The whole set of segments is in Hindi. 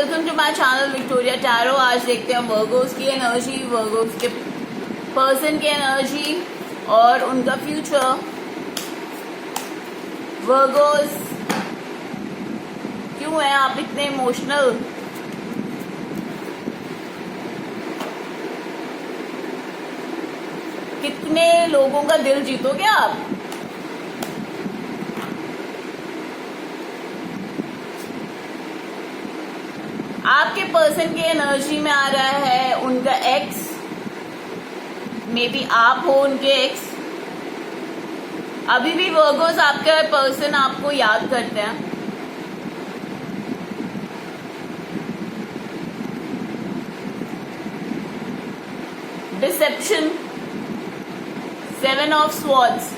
Welcome to my channel Victoria tarot. आज देखते हैं वर्गोस की एनर्जी, वर्गोस के पर्सन की एनर्जी और उनका फ्यूचर। वर्गोस, क्यों है आप इतने इमोशनल? कितने लोगों का दिल जीतोगे आप? आपके पर्सन की एनर्जी में आ रहा है उनका एक्स, मे बी आप हो उनके एक्स। अभी भी वर्गोस आपका पर्सन आपको याद करते हैं। Dissipation, 7 of swords.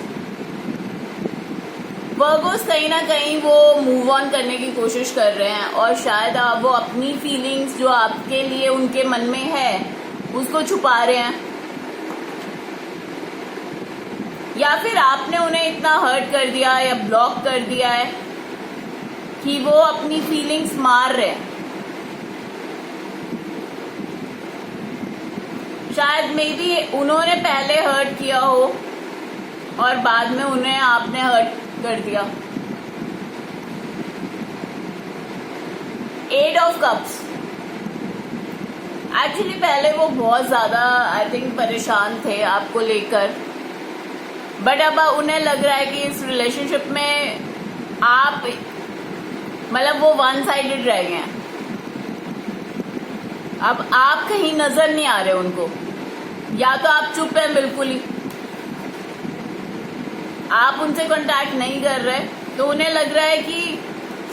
वर्गोस कहीं ना कहीं वो मूव ऑन करने की कोशिश कर रहे हैं और शायद आप वो अपनी फीलिंग्स जो आपके लिए उनके मन में है उसको छुपा रहे हैं, या फिर आपने उन्हें इतना हर्ट कर दिया या ब्लॉक कर दिया है कि वो अपनी फीलिंग्स मार रहे हैं। शायद मे बी उन्होंने पहले हर्ट किया हो और बाद में उन्हें आपने हर्ट कर दिया। 8 ऑफ कप्स। एक्चुअली पहले वो बहुत ज्यादा आई थिंक परेशान थे आपको लेकर, बट अब उन्हें लग रहा है कि इस रिलेशनशिप में आप मतलब वो वन साइडेड रह गए हैं। अब आप कहीं नजर नहीं आ रहे उनको, या तो आप चुप हैं बिल्कुल ही, आप उनसे कांटेक्ट नहीं कर रहे, तो उन्हें लग रहा है कि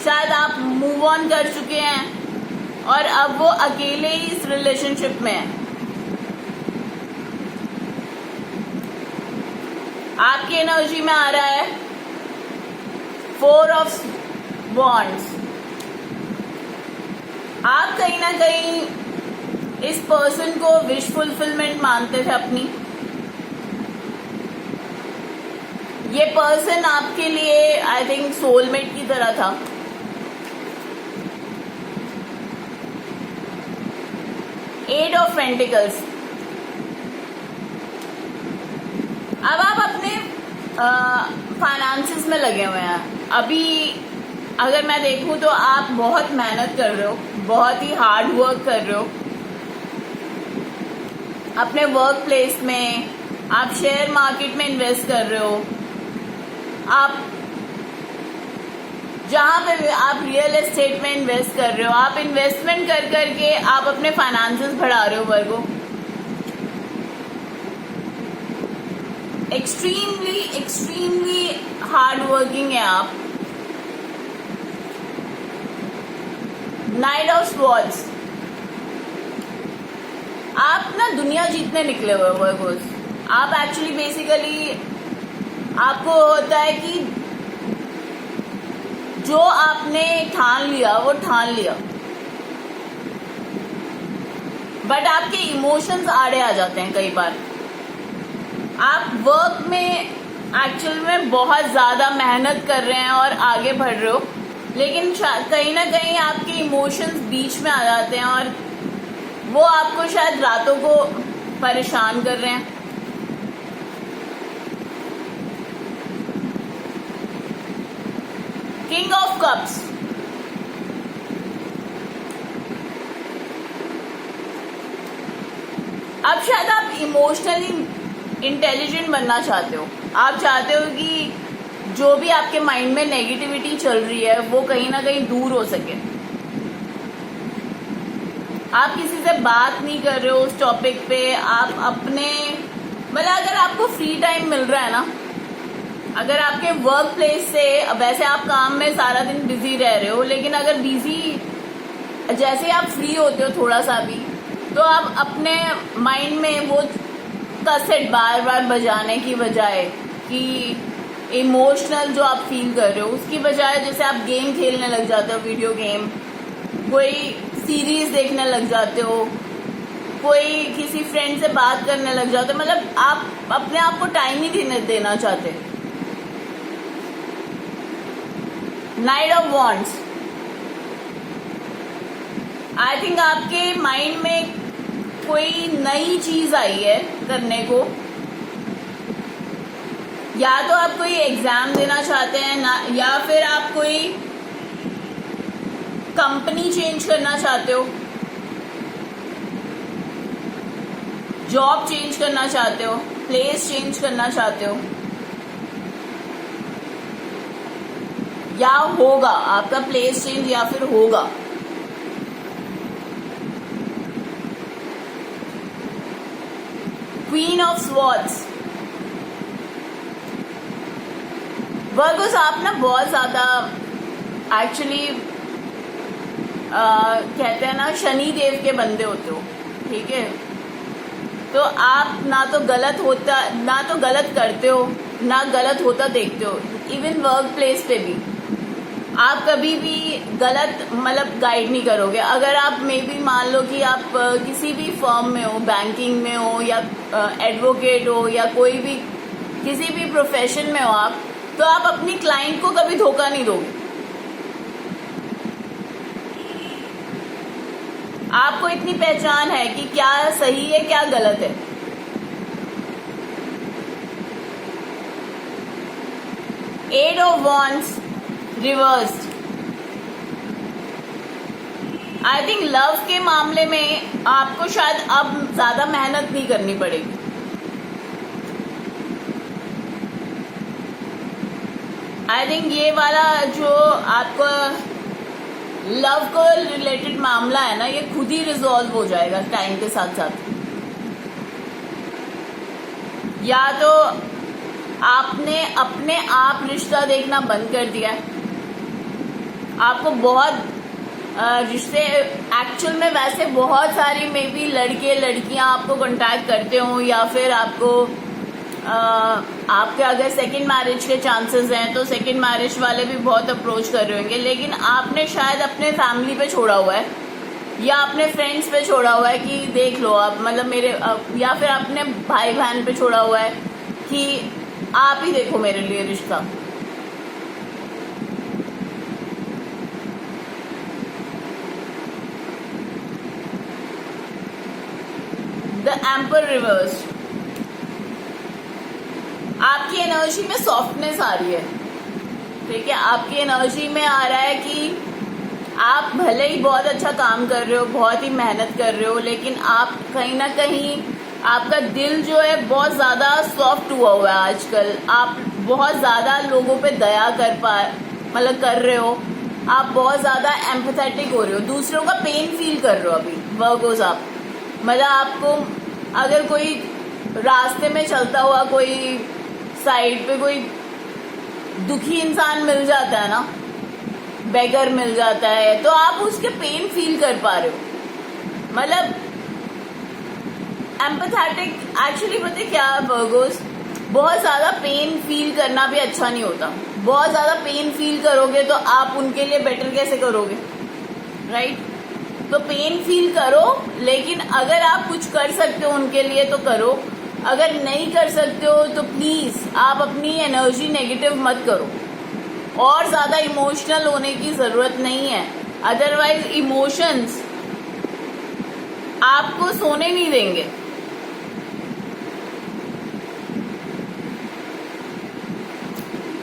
शायद आप मूव ऑन कर चुके हैं और अब वो अकेले ही इस रिलेशनशिप में हैं। आपकी एनर्जी में आ रहा है 4 ऑफ वॉन्ड्स। आप कहीं ना कहीं इस पर्सन को विश फुलफिलमेंट मानते थे अपनी। ये पर्सन आपके लिए आई थिंक सोलमेट की तरह था। Eight of pentacles. अब आप अपने फाइनेंसेस में लगे हुए हैं। अभी अगर मैं देखूं तो आप बहुत मेहनत कर रहे हो, बहुत ही हार्ड वर्क कर रहे हो अपने वर्क प्लेस में। आप शेयर मार्केट में इन्वेस्ट कर रहे हो, आप जहां पे भी आप रियल एस्टेट में इन्वेस्ट कर रहे हो, आप इन्वेस्टमेंट कर करके आप अपने फाइनेंसेस बढ़ा रहे हो। वर्गो एक्सट्रीमली हार्ड वर्किंग है आप। Night of swords. आप ना दुनिया जीतने निकले हुए वर्गोस। आप एक्चुअली बेसिकली आपको होता है कि जो आपने ठान लिया वो ठान लिया, बट आपके इमोशंस आड़े आ जाते हैं कई बार। आप वर्क में एक्चुअल में बहुत ज्यादा मेहनत कर रहे हैं और आगे बढ़ रहे हो, लेकिन कहीं ना कहीं आपके इमोशंस बीच में आ जाते हैं और वो आपको शायद रातों को परेशान कर रहे हैं। King of cups. अब शायद आप इमोशनली इंटेलिजेंट बनना चाहते हो। आप चाहते हो कि जो भी आपके माइंड में नेगेटिविटी चल रही है वो कहीं ना कहीं दूर हो सके। आप किसी से बात नहीं कर रहे हो उस टॉपिक पे। आप अपने मतलब अगर आपको फ्री टाइम मिल रहा है ना, अगर आपके वर्क प्लेस से, वैसे आप काम में सारा दिन बिजी रह रहे हो, लेकिन अगर बिजी जैसे आप फ्री होते हो थोड़ा सा भी, तो आप अपने माइंड में वो कैसेट बार बार बजाने की बजाय कि इमोशनल जो आप फील कर रहे हो उसकी बजाय जैसे आप गेम खेलने लग जाते हो, वीडियो गेम, कोई सीरीज देखने लग जाते हो, कोई किसी फ्रेंड से बात करने लग जाते हो, मतलब आप अपने आप को टाइम ही देना चाहते। Night of wands. I think आपके माइंड में कोई नई चीज आई है करने को, या तो आप कोई एग्जाम देना चाहते हैं ना, या फिर आप कोई कंपनी चेंज करना चाहते हो, जॉब चेंज करना चाहते हो, प्लेस चेंज करना चाहते हो, या होगा आपका प्लेस चेंज, या फिर होगा। क्वीन ऑफ स्वॉर्ड्स, वर्गोस आप ना बहुत ज्यादा एक्चुअली कहते हैं ना शनि देव के बंदे होते हो, ठीक है। तो आप ना तो गलत करते हो, ना गलत होता देखते हो। इवन वर्क प्लेस पे भी आप कभी भी गलत मतलब गाइड नहीं करोगे। अगर आप मे बी मान लो कि आप किसी भी फर्म में हो, बैंकिंग में हो या एडवोकेट हो या कोई भी किसी भी प्रोफेशन में हो आप, तो आप अपनी क्लाइंट को कभी धोखा नहीं दोगे। आपको इतनी पहचान है कि क्या सही है क्या गलत है। Eight of wands reversed, I think love के मामले में आपको शायद अब ज्यादा मेहनत नहीं करनी पड़ेगी। आई थिंक ये वाला जो आपको लव को रिलेटेड मामला है ना, ये खुद ही रिजॉल्व हो जाएगा टाइम के साथ साथ। या तो आपने अपने आप रिश्ता देखना बंद कर दिया है, आपको बहुत रिश्ते एक्चुअल में वैसे बहुत सारी मे बी लड़के लड़कियां आपको कांटेक्ट करते हो, या फिर आपको आपके अगर सेकंड मैरिज के चांसेस हैं तो सेकंड मैरिज वाले भी बहुत अप्रोच कर रहे होंगे, लेकिन आपने शायद अपने फैमिली पे छोड़ा हुआ है या अपने फ्रेंड्स पे छोड़ा हुआ है कि देख लो आप मतलब मेरे, या फिर अपने भाई बहन पे छोड़ा हुआ है कि आप ही देखो मेरे लिए रिश्ता। द एम्पर रिवर्स, आपकी एनर्जी में सॉफ्टनेस आ रही है, ठीक है। आपकी एनर्जी में आ रहा है कि आप भले ही बहुत अच्छा काम कर रहे हो, बहुत ही मेहनत कर रहे हो, लेकिन आप कहीं ना कहीं आपका दिल जो है बहुत ज़्यादा सॉफ्ट हुआ है आजकल। आप बहुत ज़्यादा लोगों पे दया कर रहे हो, आप बहुत ज़्यादा एम्पैथेटिक हो रहे हो, दूसरों का पेन फील कर रहे हो। अभी वर्गोस आप मतलब आपको अगर कोई रास्ते में चलता हुआ कोई साइड पे कोई दुखी इंसान मिल जाता है ना, बेगर मिल जाता है, तो आप उसके पेन फील कर पा रहे हो। मतलब एम्पैथेटिक एक्चुअली पता है क्या वर्गोस, बहुत ज्यादा पेन फील करना भी अच्छा नहीं होता। बहुत ज्यादा पेन फील करोगे तो आप उनके लिए बेटर कैसे करोगे, राइट? तो पेन फील करो, लेकिन अगर आप कुछ कर सकते हो उनके लिए तो करो, अगर नहीं कर सकते हो तो प्लीज आप अपनी एनर्जी नेगेटिव मत करो। और ज्यादा इमोशनल होने की जरूरत नहीं है, अदरवाइज इमोशंस आपको सोने नहीं देंगे।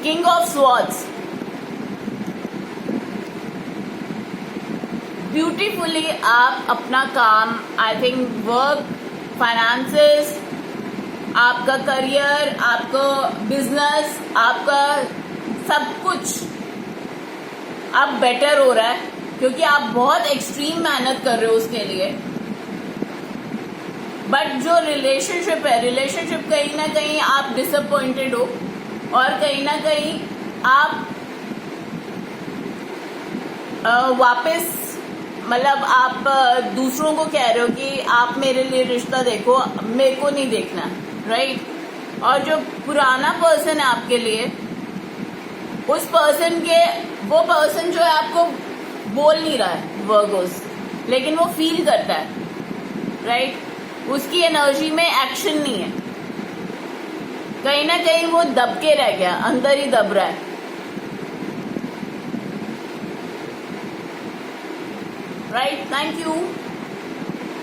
किंग ऑफ स्वॉर्ड्स, ब्यूटीफुली आप अपना काम, आई थिंक वर्क, फाइनेंसेस, आपका करियर, आपका बिजनेस, आपका सब कुछ अब बेटर हो रहा है, क्योंकि आप बहुत एक्सट्रीम मेहनत कर रहे हो उसके लिए। बट जो रिलेशनशिप है, रिलेशनशिप कहीं ना कहीं आप डिसअपॉइंटेड हो, और कहीं ना कहीं आप वापस मतलब आप दूसरों को कह रहे हो कि आप मेरे लिए रिश्ता देखो, मेरे को नहीं देखना, राइट? और जो पुराना पर्सन है आपके लिए, उस पर्सन के, वो पर्सन जो है आपको बोल नहीं रहा है वर्गोस, लेकिन वो फील करता है, राइट? उसकी एनर्जी में एक्शन नहीं है, कहीं ना कहीं वो दब के रह गया, अंदर ही दब रहा है। राइट? Thank you.